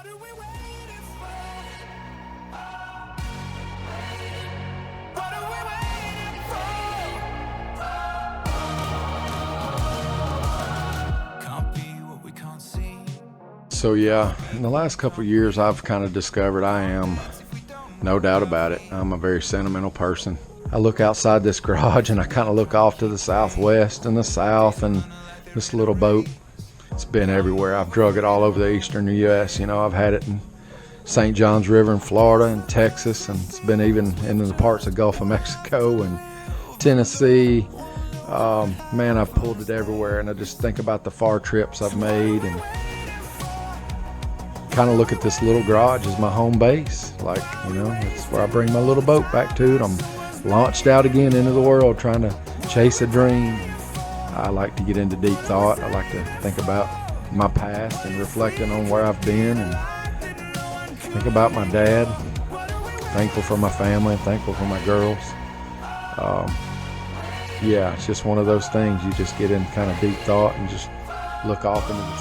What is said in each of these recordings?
What are we waiting for? What are we waiting for? Can't be what we can't see. So yeah, in the last couple of years, I've kind of discovered I am, no doubt about it, I'm a very sentimental person. I look outside this garage and I kind of look off to the southwest and the south, and this little boat, it's been everywhere. I've drug it all over the eastern U.S. You know, I've had it in St. John's River in Florida and Texas, and it's been even into the parts of Gulf of Mexico and Tennessee. Man, I've pulled it everywhere, and I just think about the far trips I've made and kind of look at this little garage as my home base. Like, you know, it's where I bring my little boat back to. I'm launched out again into the world trying to chase a dream. I like to get into deep thought. I like to think about my past and reflecting on where I've been, and think about my dad. Thankful for my family, thankful for my girls. Yeah, it's just one of those things. You just get in kind of deep thought and just look off into the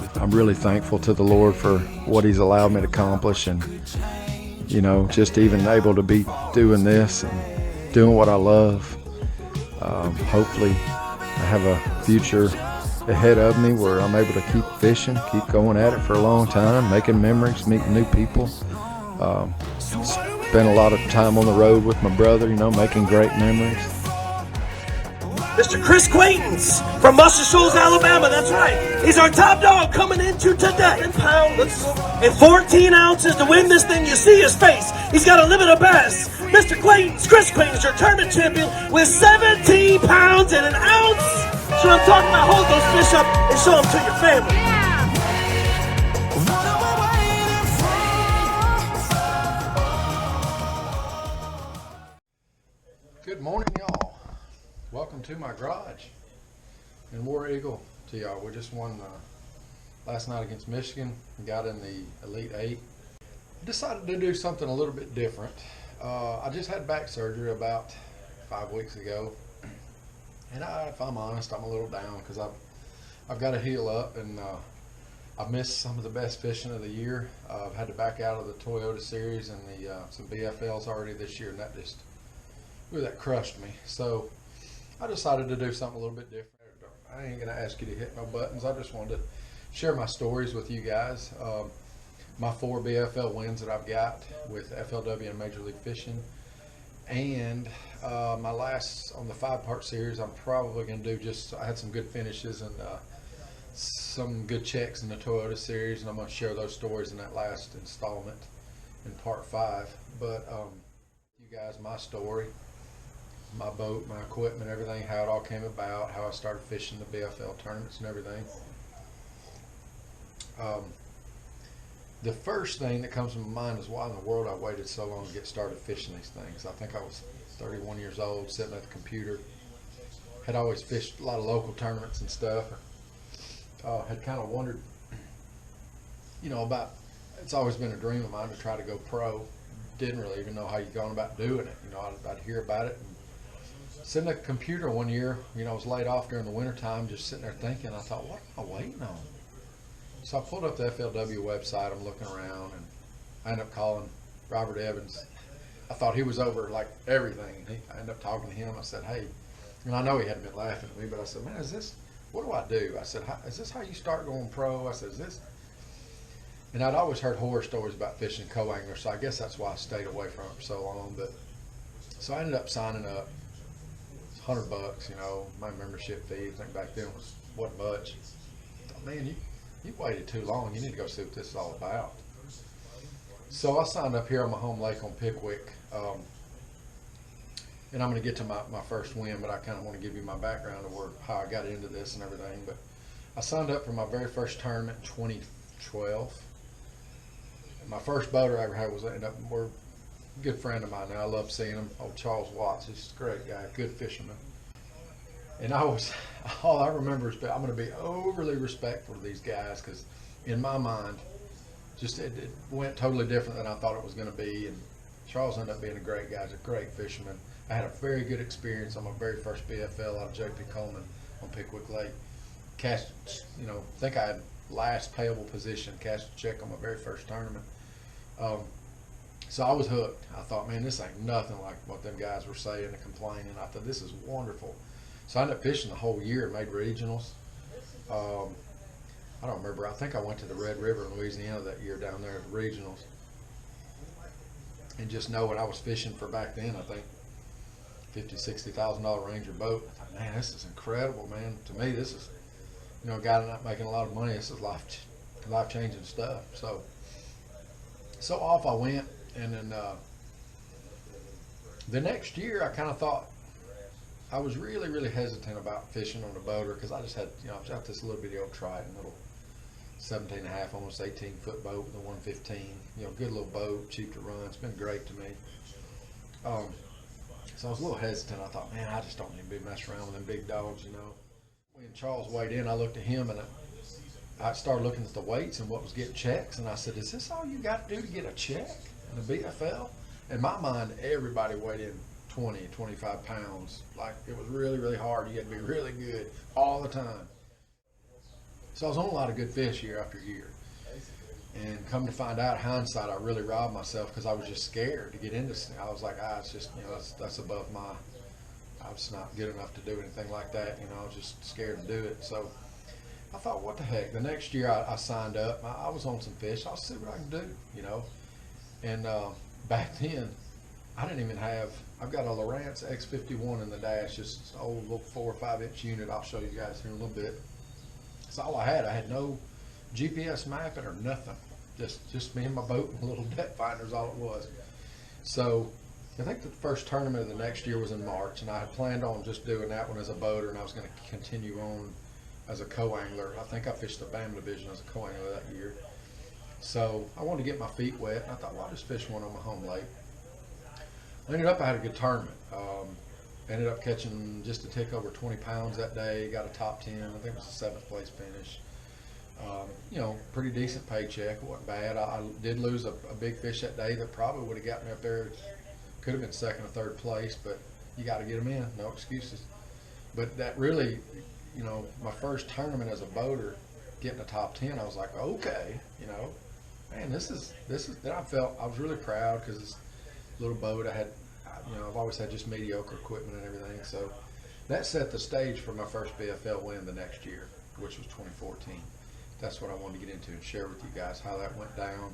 sunset. I'm really thankful to the Lord for what He's allowed me to accomplish, and, you know, just even able to be doing this and doing what I love. Hopefully I have a future ahead of me where I'm able to keep fishing, keep going at it for a long time, making memories, meeting new people. Spent a lot of time on the road with my brother, you know, making great memories. Mr. Chris Quaintance from Muscle Shoals, Alabama. That's right. He's our top dog coming into today. 10 pounds and 14 ounces to win this thing. You see his face. He's got a limit of bass. Mr. Quaintance, Chris Quaintance, your tournament champion with 17 pounds and an ounce. So I'm talking about hold those fish up and show them to your family. What are we waiting for? Good morning, y'all. Welcome to my garage in War Eagle to y'all. We just won last night against Michigan and got in the Elite Eight. I decided to do something a little bit different. I just had back surgery about 5 weeks ago, and if I'm honest, I'm a little down because I've got to heal up, and I've missed some of the best fishing of the year. I've had to back out of the Toyota series and some BFLs already this year, and that crushed me. So I decided to do something a little bit different. I ain't gonna ask you to hit no buttons. I just wanted to share my stories with you guys. My 4 BFL wins that I've got with FLW and Major League Fishing, and my last on the 5-part series. I'm probably gonna do I had some good finishes and some good checks in the Toyota series, and I'm gonna share those stories in that last installment in part 5. But you guys, my story, my boat, my equipment, everything, how it all came about, how I started fishing the BFL tournaments and everything. The first thing that comes to my mind is why in the world I waited so long to get started fishing these things. I think I was 31 years old, sitting at the computer. Had always fished a lot of local tournaments and stuff. Had kind of wondered, you know, it's always been a dream of mine to try to go pro. Didn't really even know how you're going about doing it. You know, I'd hear about it. And sitting at the computer one year, you know, I was laid off during the winter time, just sitting there thinking, I thought, what am I waiting on? So I pulled up the FLW website, I'm looking around, and I ended up calling Robert Evans. I thought he was over like everything. I ended up talking to him. I said, hey, and I know he hadn't been laughing at me, but I said, man, what do I do? I said, is this how you start going pro? I said, is this? And I'd always heard horror stories about fishing co-anglers, so I guess that's why I stayed away from it for so long. But so I ended up signing up. It's $100, you know, my membership fee. I think back then wasn't much. I thought, man, you waited too long. You need to go see what this is all about. So I signed up here on my home lake on Pickwick. And I'm going to get to my first win, but I kind of want to give you my background of how I got into this and everything. But I signed up for my very first tournament in 2012. My first boater I ever had we're a good friend of mine now. I love seeing him. Old Charles Watts. He's a great guy, good fisherman. And all I remember is I'm going to be overly respectful to these guys because in my mind, it went totally different than I thought it was going to be. And Charles ended up being a great guy. He's a great fisherman. I had a very good experience on my very first BFL out of J.P. Coleman on Pickwick Lake. Cast, you know, think I had last payable position, cashed a check on my very first tournament. So I was hooked. I thought, man, this ain't nothing like what them guys were saying and complaining. I thought, this is wonderful. So I ended up fishing the whole year and made regionals. I don't remember. I think I went to the Red River in Louisiana that year down there at the regionals. And just knowing I was fishing for back then, I think $50,000, $60,000 Ranger boat. I thought, man, this is incredible, man. To me, this is, you know, a guy not making a lot of money. This is life-changing stuff. So off I went, and then the next year I kind of thought, I was really, really hesitant about fishing on the boater because I just had, you know, I've got this little bitty old Triton, little 17 and a half, almost 18 foot boat with a 115. You know, good little boat, cheap to run. It's been great to me. So I was a little hesitant. I thought, man, I just don't need to be messing around with them big dogs, you know. When Charles weighed in, I looked at him and I started looking at the weights and what was getting checks, and I said, is this all you got to do to get a check in the BFL? In my mind, everybody weighed in 20, 25 pounds. Like, it was really, really hard. You had to be really good all the time. So I was on a lot of good fish year after year. And come to find out, hindsight, I really robbed myself because I was just scared to get into this. I was like, it's just, you know, that's above I was not good enough to do anything like that. You know, I was just scared to do it. So I thought, what the heck? The next year I signed up. I was on some fish. I'll see what I can do, you know. And back then, I didn't even have, I've got a Lowrance X51 in the dash, just an old little 4 or 5 inch unit. I'll show you guys here in a little bit. That's all I had. I had no GPS mapping or nothing. Just me and my boat and a little depth finder is all it was. So I think the first tournament of the next year was in March, and I had planned on just doing that one as a boater, and I was going to continue on as a co-angler. I think I fished the BAM division as a co-angler that year. So I wanted to get my feet wet, and I thought, well, I'll just fish one on my home lake. I ended up, I had a good tournament. Ended up catching just a tick over 20 pounds that day, got a top 10, I think it was a 7th place finish. You know, pretty decent paycheck, it wasn't bad. I did lose a big fish that day that probably would have got me up there. Could have been 2nd or 3rd place, but you got to get them in, no excuses. But that really, you know, my first tournament as a boater, getting a top 10, I was like, okay, you know, man, this is. Then I was really proud because this little boat I had, you know, I've always had just mediocre equipment and everything. So that set the stage for my first BFL win the next year, which was 2014. That's what I wanted to get into and share with you guys how that went down,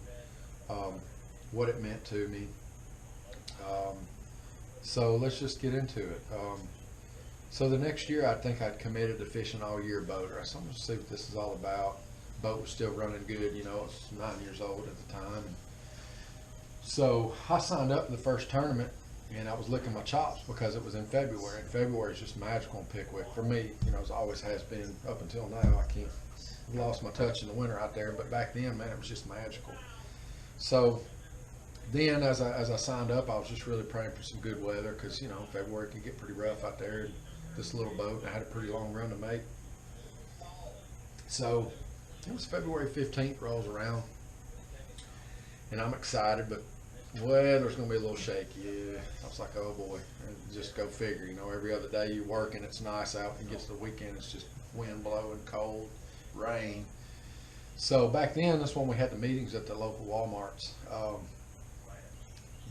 what it meant to me. So let's just get into it. So the next year, I think I'd committed to fishing all year boater. I said, I'm going to see what this is all about. Boat was still running good, you know, I was 9 years old at the time. And so I signed up for the first tournament, and I was licking my chops because it was in February. And February is just magical in Pickwick for me, you know, as always has been up until now. I've lost my touch in the winter out there, but back then, man, it was just magical. So then as I signed up, I was just really praying for some good weather because, you know, February can get pretty rough out there in this little boat. I had a pretty long run to make. So it was February 15th rolls around, and I'm excited, but weather's going to be a little shaky. Yeah. I was like, oh boy, and just go figure. You know, every other day you work and it's nice out, and gets to the weekend, it's just wind blowing, cold, rain. So back then, that's when we had the meetings at the local Walmarts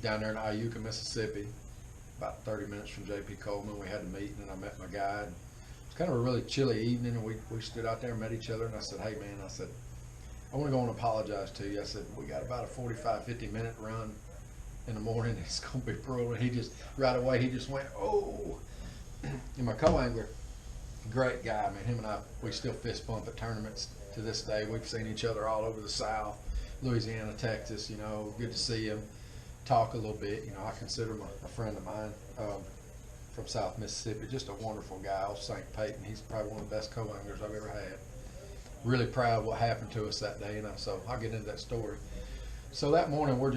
down there in Iuka, Mississippi, about 30 minutes from J.P. Coleman. We had a meeting, and I met my guide. It was kind of a really chilly evening, and we stood out there and met each other, and I said, hey man, I said, I want to go and apologize to you. I said, we got about a 45-50 minute run in the morning. It's going to be brutal. And he just, right away, he just went, oh. And my co-angler, great guy, man. Him and I, we still fist bump at tournaments to this day. We've seen each other all over the South, Louisiana, Texas, you know, good to see him, talk a little bit. You know, I consider him a friend of mine from South Mississippi, just a wonderful guy, off St. Peyton. He's probably one of the best co-anglers I've ever had. Really proud of what happened to us that day, you know, so I'll get into that story. So that morning, we're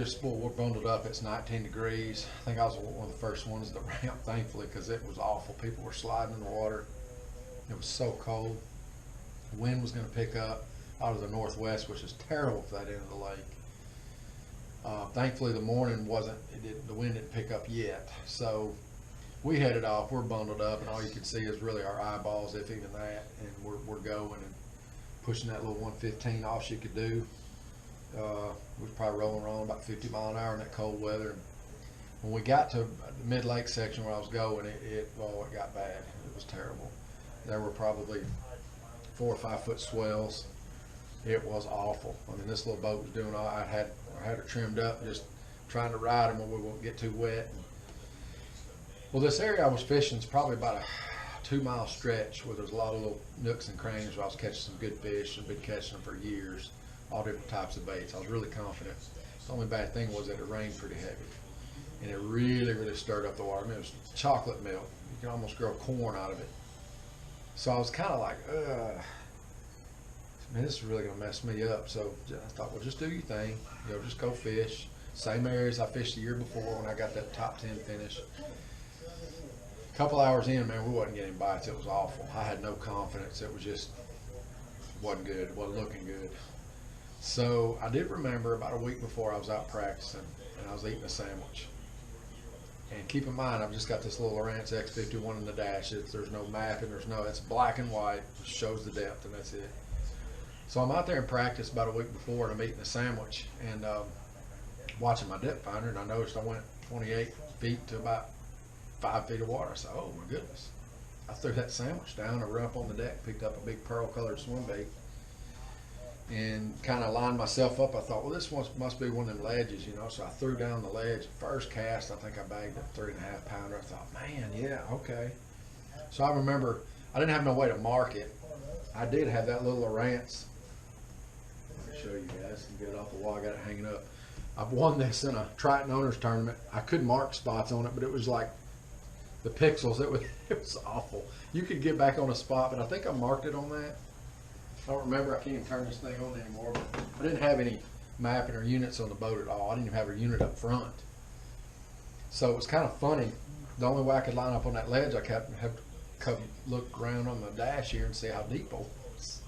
bundled up. It's 19 degrees. I think I was one of the first ones to ramp, thankfully, because it was awful. People were sliding in the water. It was so cold. The wind was going to pick up out of the northwest, which is terrible for that end of the lake. Thankfully, the morning the wind didn't pick up yet. So we headed off. We're bundled up, and all you can see is really our eyeballs, if even that, and we're going. And pushing that little 115 off she could do. We was probably rolling around about 50 mile an hour in that cold weather. When we got to the mid-lake section where I was going, it got bad. It was terrible. There were probably 4 or 5 foot swells. It was awful. I mean, this little boat was doing all. I had her trimmed up, just trying to ride them where we won't get too wet. Well, this area I was fishing is probably about a 2-mile stretch where there's a lot of little nooks and crannies where I was catching some good fish. I've been catching them for years, all different types of baits. I was really confident. The only bad thing was that it rained pretty heavy, and it really, really stirred up the water. I mean, it was chocolate milk. You can almost grow corn out of it. So I was kind of like, man, this is really going to mess me up. So I thought, well, just do your thing. You know, just go fish. Same areas I fished the year before when I got that top 10 finish. A couple hours in, man, we wasn't getting bites. It was awful. I had no confidence. It was just wasn't good. It wasn't looking good. So I did remember about a week before I was out practicing, and I was eating a sandwich. And keep in mind, I've just got this little Lowrance X51 in the dash. There's no mapping. It's black and white. It shows the depth, and that's it. So I'm out there in practice about a week before, and I'm eating a sandwich and watching my depth finder, and I noticed I went 28 feet to about 5 feet of water. I said, oh my goodness. I threw that sandwich down, I ran up on the deck, picked up a big pearl-colored swim bait, and kind of lined myself up. I thought, well, this must be one of them ledges, you know. So I threw down the ledge. First cast, I think I bagged a 3.5 pounder. I thought, man, yeah, okay. So I remember I didn't have no way to mark it. I did have that little Lowrance. Let me show you guys and get it off the wall. I got it hanging up. I've won this in a Triton Owners tournament. I could mark spots on it, but it was like the pixels. It was awful. You could get back on a spot, but I think I marked it on that. I don't remember. I can't even turn this thing on anymore. But I didn't have any mapping or units on the boat at all. I didn't even have a unit up front. So it was kind of funny. The only way I could line up on that ledge, I have to come look around on the dash here and see how deep it was.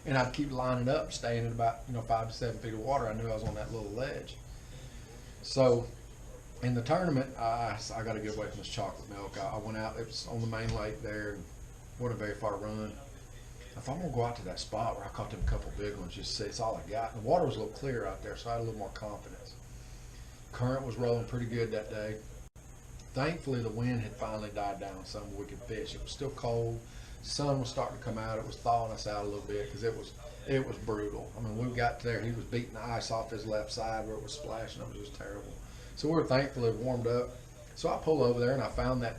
And I'd keep lining up, staying at about 5 to 7 feet of water. I knew I was on that little ledge. So in the tournament, I got to get away from this chocolate milk. I went out. It was on the main lake there, and wasn't a very far run. I thought I'm gonna go out to that spot where I caught them a couple big ones. Just see, it's all I got. And the water was a little clear out there, so I had a little more confidence. Current was rolling pretty good that day. Thankfully, the wind had finally died down some we could fish. It was still cold. Sun was starting to come out. It was thawing us out a little bit because it was brutal. I mean, when we got there, he was beating the ice off his left side where it was splashing. It was just terrible. So we were thankfully warmed up. So I pulled over there and I found that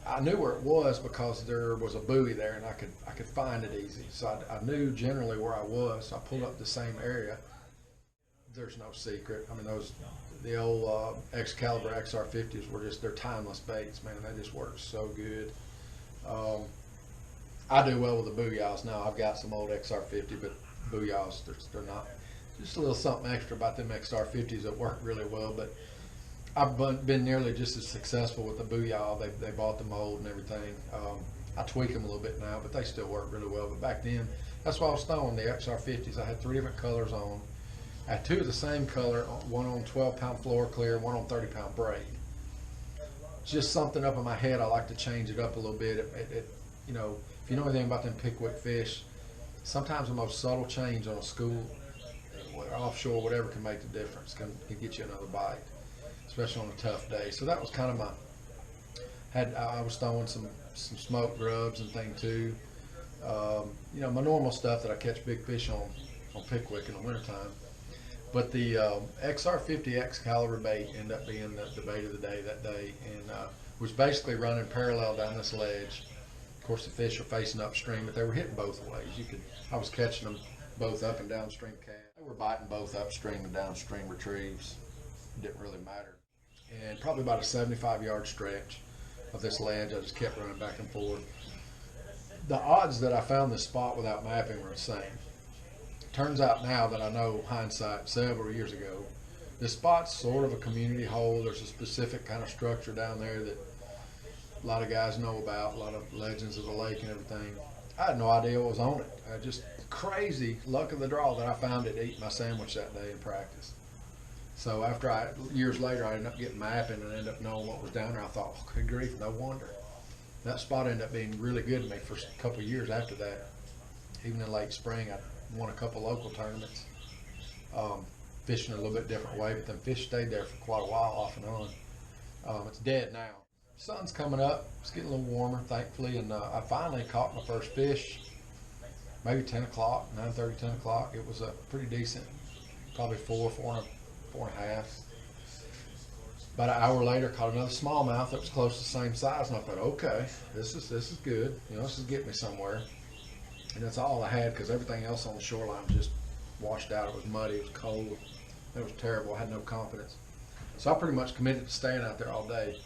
I knew where it was because there was a buoy there and I could find it easy. So I knew generally where I was. So I pulled up the same area. There's no secret. I mean, the old Excalibur XR50s were they're timeless baits, man. They just work so good. I do well with the booyahs now. I've got some old XR50, but booyahs, they're not. Just a little something extra about them XR50s that work really well. But I've been nearly just as successful with the booyah. They bought the mold and everything. I tweak them a little bit now, but they still work really well. But back then, that's why I was throwing the XR50s. I had 3 different colors on. I had 2 of the same color, one on 12-pound floor clear, one on 30-pound braid. Just something up in my head. I like to change it up a little bit. If you know anything about them Pickwick fish, sometimes the most subtle change on a school, offshore, whatever, can make the difference. Can get you another bite, especially on a tough day. So that was kind of I was throwing some smoked grubs and things too. My normal stuff that I catch big fish on Pickwick in the wintertime. But the XR50 Excalibur bait ended up being the bait of the day that day, and was basically running parallel down this ledge. Of course, the fish are facing upstream, but they were hitting both ways. I was catching them both up and downstream cast. They were biting both upstream and downstream retrieves. It didn't really matter. And probably about a 75-yard stretch of this ledge, I just kept running back and forth. The odds that I found this spot without mapping were insane. Turns out now that I know hindsight several years ago, this spot's sort of a community hole. There's a specific kind of structure down there that a lot of guys know about, a lot of legends of the lake and everything. I had no idea what was on it. Just crazy luck of the draw that I found it eating my sandwich that day in practice. So years later, I ended up getting mapping and ended up knowing what was down there. I thought, oh, good grief, no wonder. That spot ended up being really good to me for a couple of years after that. Even in late spring, won a couple local tournaments, fishing a little bit different way, but then fish stayed there for quite a while off and on. It's dead now. Sun's coming up. It's getting a little warmer, thankfully, and I finally caught my first fish, maybe 10 o'clock, 9:30, 10 o'clock. It was a pretty decent, probably four and a half. About an hour later, caught another smallmouth that was close to the same size, and I thought, okay, this is good. You know, this is getting me somewhere. And that's all I had, because everything else on the shoreline was just washed out. It was muddy, it was cold, it was terrible. I had no confidence. So I pretty much committed to staying out there all day.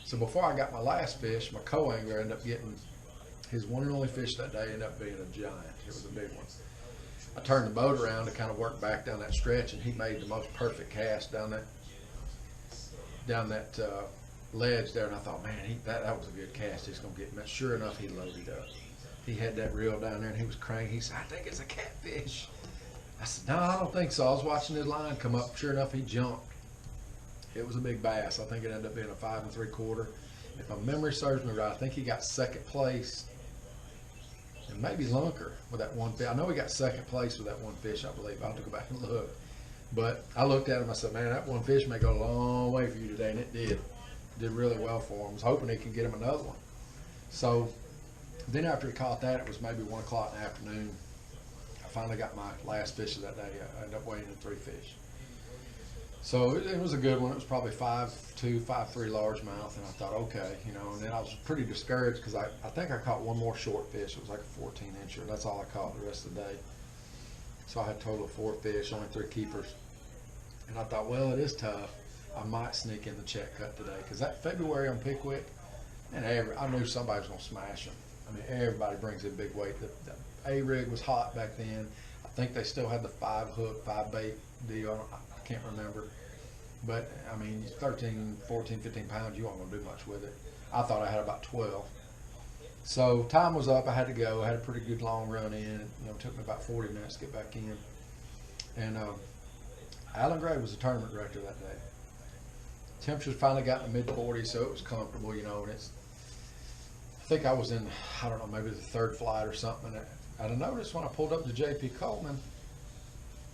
So before I got my last fish, my co-angler ended up getting his one and only fish that day, ended up being a giant. It was a big one. I turned the boat around to kind of work back down that stretch, and he made the most perfect cast down that ledge there, and I thought, man, that was a good cast. He's gonna get me. Sure enough, he loaded up. He had that reel down there, and he was cranking. He said, I think it's a catfish. I said, no, I don't think so. I was watching his line come up. Sure enough, he jumped. It was a big bass. I think it ended up being a 5 3/4. If my memory serves me right, I think he got second place, and maybe lunker with that one fish. I know he got second place with that one fish, I believe. I'll have to go back and look. But I looked at him, I said, man, that one fish may go a long way for you today, and it did. It did really well for him. I was hoping he could get him another one. So then after he caught that, it was maybe 1 o'clock in the afternoon. I finally got my last fish of that day. I ended up weighing in 3 fish. So it was a good one. It was probably 5'2", 5'3" largemouth, and I thought, okay, you know. And then I was pretty discouraged because I think I caught one more short fish. It was like a 14-incher. That's all I caught the rest of the day. So I had a total of 4 fish, only 3 keepers. And I thought, well, it is tough. I might sneak in the check cut today, because that February on Pickwick, and I knew somebody was going to smash them. I mean, everybody brings in big weight. The A-rig was hot back then. I think they still had the 5-hook, 5-bait deal. I can't remember. But, I mean, 13, 14, 15 pounds, you aren't going to do much with it. I thought I had about 12. So time was up. I had to go. I had a pretty good long run in. It took me about 40 minutes to get back in. And Alan Gray was the tournament director that day. Temperatures finally got in the mid-40s, so it was comfortable, and I think I was in, I don't know, maybe the 3rd flight or something. And I noticed when I pulled up to J.P. Coleman,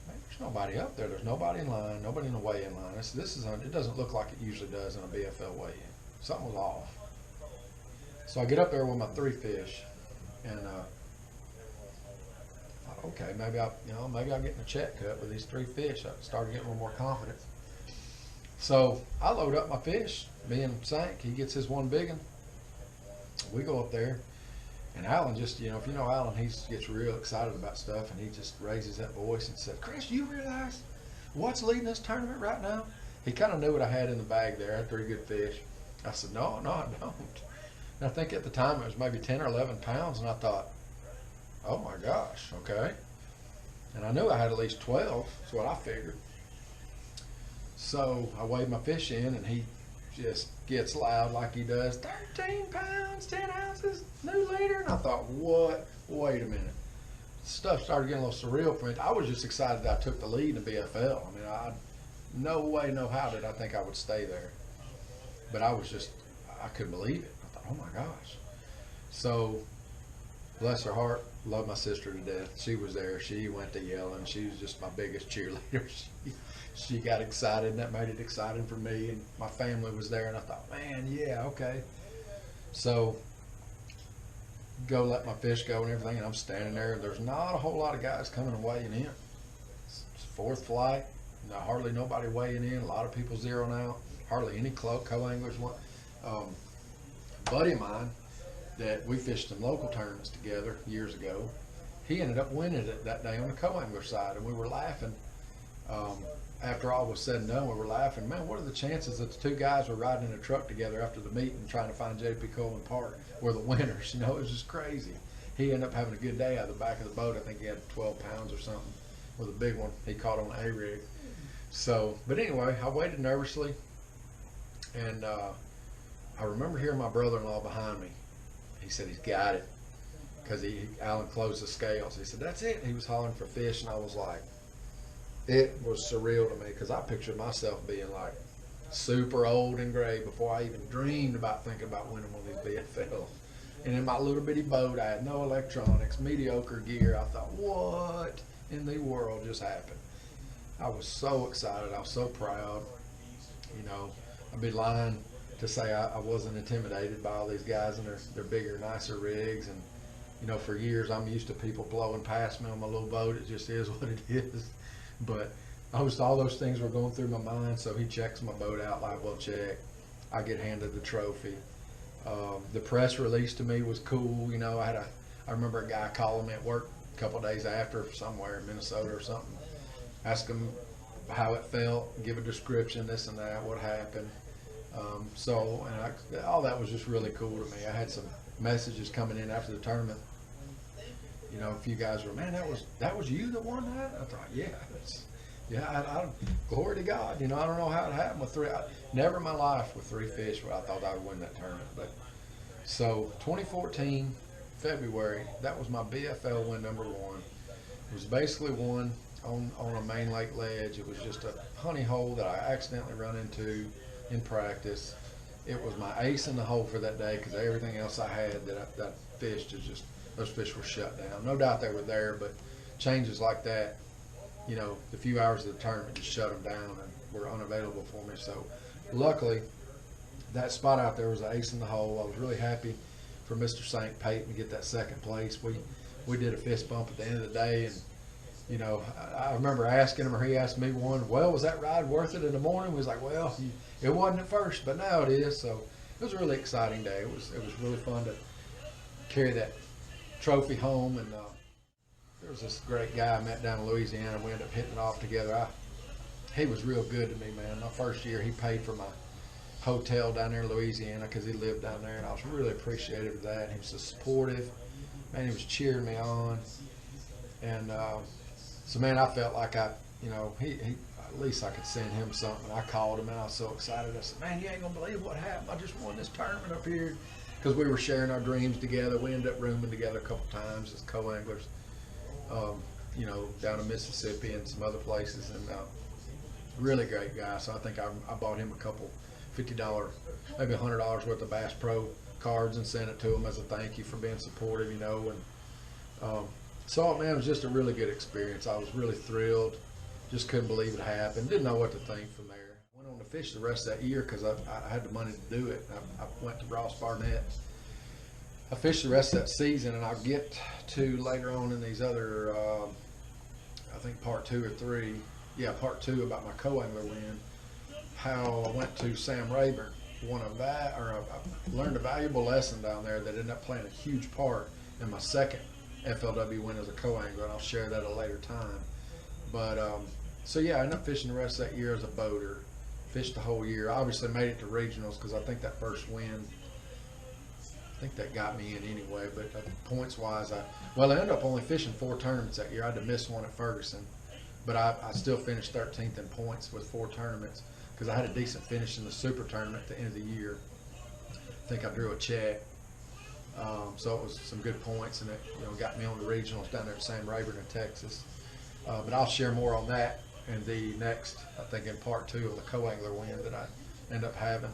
there's nobody up there. There's nobody in line, nobody in the weigh-in line. It doesn't look like it usually does in a BFL weigh-in. Something was off. So I get up there with my 3 fish, and I thought, okay, maybe I'll get in a check cut with these 3 fish. I started getting a little more confidence. So I load up my fish, being sank. He gets his one big one. We go up there, and Alan just, if you know Alan, he gets real excited about stuff, and he just raises that voice and said, Chris, do you realize what's leading this tournament right now? He kind of knew what I had in the bag there. I had 3 good fish. I said, no, I don't. And I think at the time it was maybe 10 or 11 pounds, and I thought, oh my gosh, okay. And I knew I had at least 12, that's what I figured. So I weighed my fish in, and he just gets loud like he does, 13 pounds, 10 ounces, new leader. And I thought, what? Wait a minute. Stuff started getting a little surreal for me. I was just excited that I took the lead in the BFL. I mean, no way, no how did I think I would stay there. But I couldn't believe it. I thought, oh my gosh. So, bless her heart, love my sister to death. She was there. She went to yelling. She was just my biggest cheerleader. She got excited, and that made it exciting for me. And my family was there, and I thought, man, yeah, okay. So, go let my fish go and everything, and I'm standing there, and there's not a whole lot of guys coming and weighing in. It's 4th flight, hardly nobody weighing in, a lot of people zeroing out, hardly any co-anglers. Buddy of mine that we fished some local tournaments together years ago, he ended up winning it that day on the co-angler side, and we were laughing. After all was said and done, we were laughing. Man, what are the chances that the 2 guys were riding in a truck together after the meeting trying to find J.P. Coleman Park were the winners? It was just crazy. He ended up having a good day out of the back of the boat. I think he had 12 pounds or something with a big one he caught on an A-rig. So, but anyway, I waited nervously, and I remember hearing my brother-in-law behind me. He said he's got it, because Alan closed the scales. He said, that's it. He was hollering for fish, and I was like, it was surreal to me, because I pictured myself being like super old and gray before I even dreamed about thinking about winning one of these BFLs. And in my little bitty boat, I had no electronics, mediocre gear. I thought, what? in the world just happened. I was so excited. I was so proud. You know, I'd be lying to say I wasn't intimidated by all these guys and their bigger, nicer rigs. And, you know, for years I'm used to people blowing past me on my little boat. It just is what it is. But all those things were going through my mind. So he checks my boat out, live well check. I get handed the trophy. The press release to me was cool. You know, I remember a guy calling me at work a couple of days after, somewhere in Minnesota or something, ask him how it felt, give a description, this and that, what happened. All that was just really cool to me. I had some messages coming in after the tournament. You know, a few guys were, man, that was you that won that? I thought, yeah, glory to God. You know, I don't know how it happened with three. Never in my life with three fish where I thought I would win that tournament. But so 2014 February, that was my BFL win number one. It was basically one on a main lake ledge. It was just a honey hole that I accidentally run into in practice. It was my ace in the hole for that day because everything else I had that fished is just, those fish were shut down. No doubt they were there, but changes like that, you know, the few hours of the tournament just shut them down and were unavailable for me. So luckily, that spot out there was an ace in the hole. I was really happy for Mr. St. Peyton to get that second place. We did a fist bump at the end of the day, and you know, I remember asking him, or he asked me one, well, was that ride worth it in the morning? We was like, well, it wasn't at first, but now it is. So it was a really exciting day. It was really fun to carry that trophy home. And there was this great guy I met down in Louisiana. We ended up hitting it off together. He was real good to me, man. My first year, he paid for my hotel down there in Louisiana because he lived down there, and I was really appreciative of that. He was so supportive. Man, he was cheering me on. And so, man, I felt like he at least I could send him something. I called him, and I was so excited. I said, man, you ain't going to believe what happened. I just won this tournament up here. Because we were sharing our dreams together. We ended up rooming together a couple times as co-anglers, you know, down in Mississippi and some other places. And really great guy. So I think I bought him a couple $50, maybe $100 worth of Bass Pro cards and sent it to him as a thank you for being supportive, you know. And so, man, it was just a really good experience. I was really thrilled. Just couldn't believe it happened. Didn't know what to think from there. Went on to fish the rest of that year because I had the money to do it. I went to Ross Barnett. I fished the rest of that season, and I'll get to later on in these other, I think part 2 or 3. Yeah, part 2 about my co-angler win. How I went to Sam Rayburn. I learned a valuable lesson down there that ended up playing a huge part in my second FLW win as a co-angler, and I'll share that at a later time. But so yeah, I ended up fishing the rest of that year as a boater. Fished the whole year. Obviously made it to regionals because I think that first win, I think that got me in anyway. But points wise, I ended up only fishing 4 tournaments that year. I had to miss one at Ferguson, but I still finished 13th in points with 4 tournaments because I had a decent finish in the super tournament at the end of the year. I think I drew a check. So it was some good points, and it got me on the regionals down there at Sam Rayburn in Texas. But I'll share more on that in the next, I think in part 2 of the co-angler win that I end up having.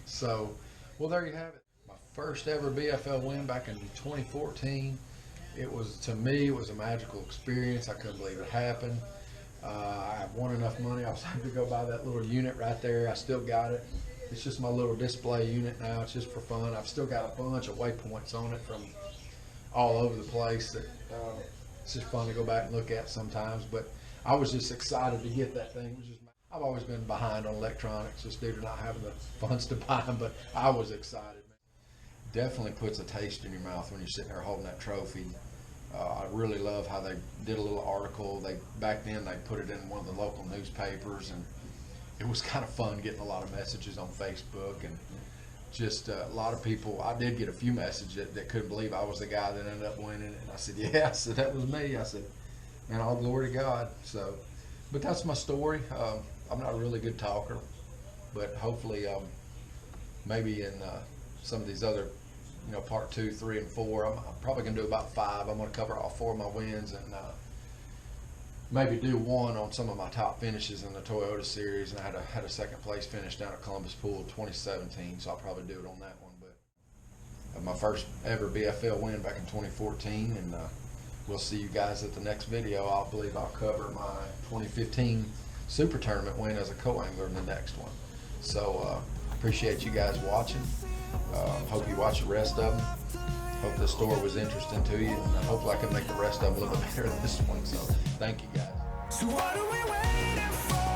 So, well, there you have it. My first ever BFL win back in 2014. To me, it was a magical experience. I couldn't believe it happened. I won enough money. I was able to go buy that little unit right there. I still got it. It's just my little display unit now. It's just for fun. I've still got a bunch of waypoints on it from all over the place that it's just fun to go back and look at sometimes. But I was just excited to get that thing. I've always been behind on electronics just due to not having the funds to buy them, but I was excited. Definitely puts a taste in your mouth when you're sitting there holding that trophy. I really love how they did a little article. Back then they put it in one of the local newspapers, and it was kind of fun getting a lot of messages on Facebook, and just a lot of people. I did get a few messages that couldn't believe I was the guy that ended up winning it. And I said, yeah, I said, that was me. I said, man, all glory to God. So, but that's my story. I'm not a really good talker, but hopefully maybe in some of these other, part 2, 3, and 4, I'm probably going to do about 5. I'm going to cover all 4 of my wins and maybe do 1 on some of my top finishes in the Toyota series. And I had a second place finish down at Columbus Pool 2017, so I'll probably do it on that one. But my first ever BFL win back in 2014, and we'll see you guys at the next video. I believe I'll cover my 2015 Super Tournament win as a co-angler in the next one. So appreciate you guys watching. Hope you watch the rest of them. Hope the store was interesting to you, and hopefully I can make the rest of them a little bit better than this one. So thank you guys. So what are we waiting for?